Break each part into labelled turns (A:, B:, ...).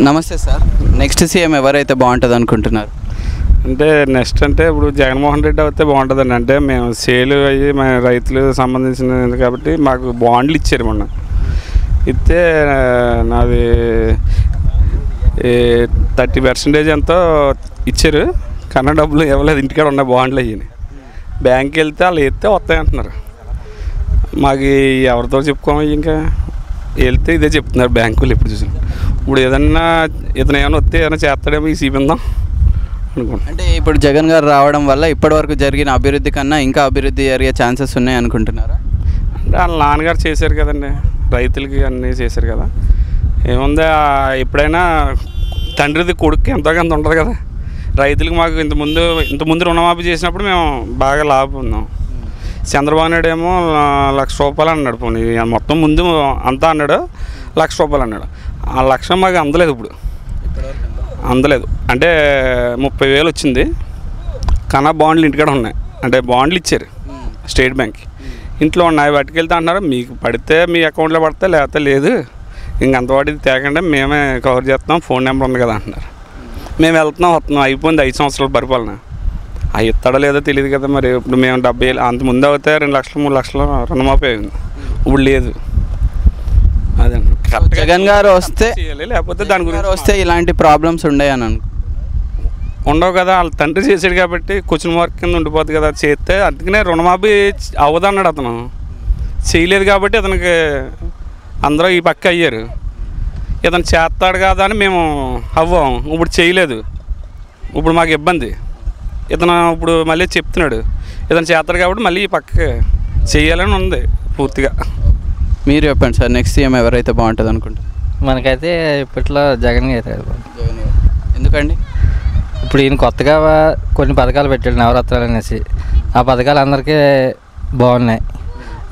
A: నమస్తే sir, next CM ఎవరైతే బాగుంటుంది అనుకుంటున్నారు?
B: అంటే నెక్స్ట్ అంటే ఇప్పుడు జగన్మోహన్ రెడ్డి అయితే బాగుంటుందండి. అంటే మేము సేలు అయ్యి మా రైతులు సంబంధించినది కాబట్టి మాకు బాండ్లు ఇచ్చారు మొన్న. ఇస్తే నాది 30% ఎంతో ఇచ్చారు. కన్నా డబ్బులు ఇవ్వలేదు, ఇంటికాడ ఉన్న బాండ్లు అయ్యి. బ్యాంక్కి వెళ్తే వాళ్ళు ఎత్తే వస్తాయి అంటున్నారు. మాకు ఎవరితో చెప్పుకోమో ఇంకా వెళ్తే ఇదే చెప్తున్నారు బ్యాంకులు. ఎప్పుడు చూసాం ఇప్పుడు ఏదన్నా ఇతను ఏమైనా వస్తే ఏమైనా చేస్తాడేమో ఈ చూపిందాం అనుకుంటున్నాం.
A: అంటే ఇప్పుడు జగన్ గారు రావడం వల్ల ఇప్పటివరకు జరిగిన అభివృద్ధి కన్నా ఇంకా అభివృద్ధి జరిగే ఛాన్సెస్ ఉన్నాయి అనుకుంటున్నారా?
B: అంటే వాళ్ళ నాన్నగారు చేశారు కదండి, రైతులకి అన్నీ చేశారు కదా. ఏముంది, ఎప్పుడైనా తండ్రిది కొడుకు ఎంతో కొంత ఉంటుంది కదా. రైతులకు మాకు ఇంతకుముందు రుణమాఫీ చేసినప్పుడు మేము బాగా లాభం ఉన్నాం. చంద్రబాబు నాయుడు ఏమో ₹1,00,000 అన్నాడు. పోనీ మొత్తం ముందు అంతా అన్నాడు, ₹1,00,000 అన్నాడు. ఆ లక్ష మాకు అందలేదు, ఇప్పుడు అందలేదు. అంటే 30,000 వచ్చింది. కన్నా బాండ్లు ఇంటికాడ ఉన్నాయి, అంటే బాండ్లు ఇచ్చారు స్టేట్ బ్యాంక్కి. ఇంట్లో ఉన్నాయి, పట్టుకెళ్తే అంటున్నారు మీకు పడితే మీ అకౌంట్లో పడితే లేకపోతే లేదు, ఇంకంత వాటిది తేకండి మేమే కవర్ చేస్తాం, ఫోన్ నెంబర్ ఉంది కదా అంటున్నారు. మేము వస్తున్నాం, అయిపోయింది 5 సంవత్సరాల పరిపాలన. అవి ఇస్తాడో లేదో తెలియదు కదా. మరి ఇప్పుడు మేము 70,000 అంత ముందు అవుతే 2 లక్షలు 3 లక్షలు రుణమాఫీ అయింది, ఇప్పుడు లేదు. అదండి,
A: జగన్ గారు వస్తే
B: లేకపోతే దాని గురించి
A: వస్తే ఇలాంటి ప్రాబ్లమ్స్ ఉండేయని
B: ఉండవు కదా. వాళ్ళ తండ్రి చేసాడు కాబట్టి క్వశ్చన్ మార్క్ కింద ఉండిపోద్ది కదా. చేస్తే అందుకనే రుణమాఫీ అవ్వదన్నాడు అతను. చేయలేదు కాబట్టి అతనికి అందరూ ఈ పక్క అయ్యారు. ఇతను చేస్తాడు కదా అని మేము అవ్వం. ఇప్పుడు చేయలేదు, ఇప్పుడు మాకు ఇబ్బంది. ఇతను ఇప్పుడు మళ్ళీ చెప్తున్నాడు ఇతను చేస్తాడు కాబట్టి మళ్ళీ ఈ పక్క చేయాలని ఉంది పూర్తిగా.
A: మీరు చెప్పండి సార్, నెక్స్ట్ సీఎం ఎవరైతే బాగుంటుంది అనుకుంటారు?
C: మనకైతే ఇప్పట్లో జగన్ అయితే
A: ఎందుకండి?
C: ఇప్పుడు ఈయన కొత్తగా కొన్ని పథకాలు పెట్టాడు, నవరత్నాలు అనేసి. ఆ పథకాలు అందరికీ బాగున్నాయి.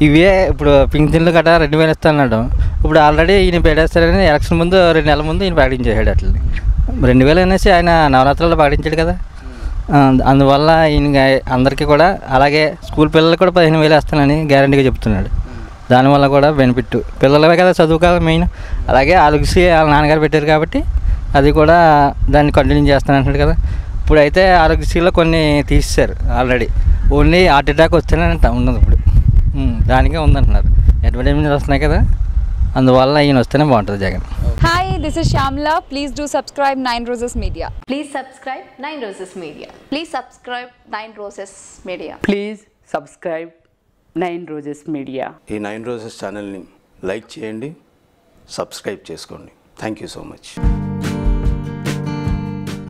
C: ఇవే ఇప్పుడు పింఛన్లు గట్రా 2,000 ఇస్తాడు. ఇప్పుడు ఆల్రెడీ ఈయన పెట్టేస్తారని ఎలక్షన్ ముందు 2 నెలల ముందు ఈయన ప్రకటించేసాడు. అట్లా 2,000 అనేసి ఆయన నవరాత్రుల్లో ప్రకటించాడు కదా. అందువల్ల ఈయన అందరికీ కూడా, అలాగే స్కూల్ పిల్లలకు కూడా 15,000 వేస్తానని గ్యారంటీగా చెప్తున్నాడు. దానివల్ల కూడా బెనిఫిట్, పిల్లలవే కదా చదువుకోవాలి మెయిన్. అలాగే ఆరోగ్యశ్రీ వాళ్ళ నాన్నగారు పెట్టారు కాబట్టి అది కూడా దాన్ని కంటిన్యూ చేస్తానంటున్నాడు కదా. ఇప్పుడైతే ఆరోగ్యశ్రీలో కొన్ని తీసేశారు ఆల్రెడీ. ఓన్లీ హార్ట్ అటాక్ వస్తేనే ఉన్నది ఇప్పుడు, దానికే ఉందంటున్నారు. అడ్వర్టైజ్మెంట్ వస్తున్నాయి కదా, అందువల్ల ఈయన వస్తేనే బాగుంటుంది Jagan.
D: Hi, this is Shamla. Please do subscribe 9 Roses Media.
E: Please subscribe 9 Roses Media.
F: Please subscribe 9 Roses Media.
G: Please subscribe 9 Roses Media.
H: ఈ 9 Roses ఛానల్ని లైక్ చేయండి, సబ్స్క్రైబ్ చేసుకోండి. Thank you so much.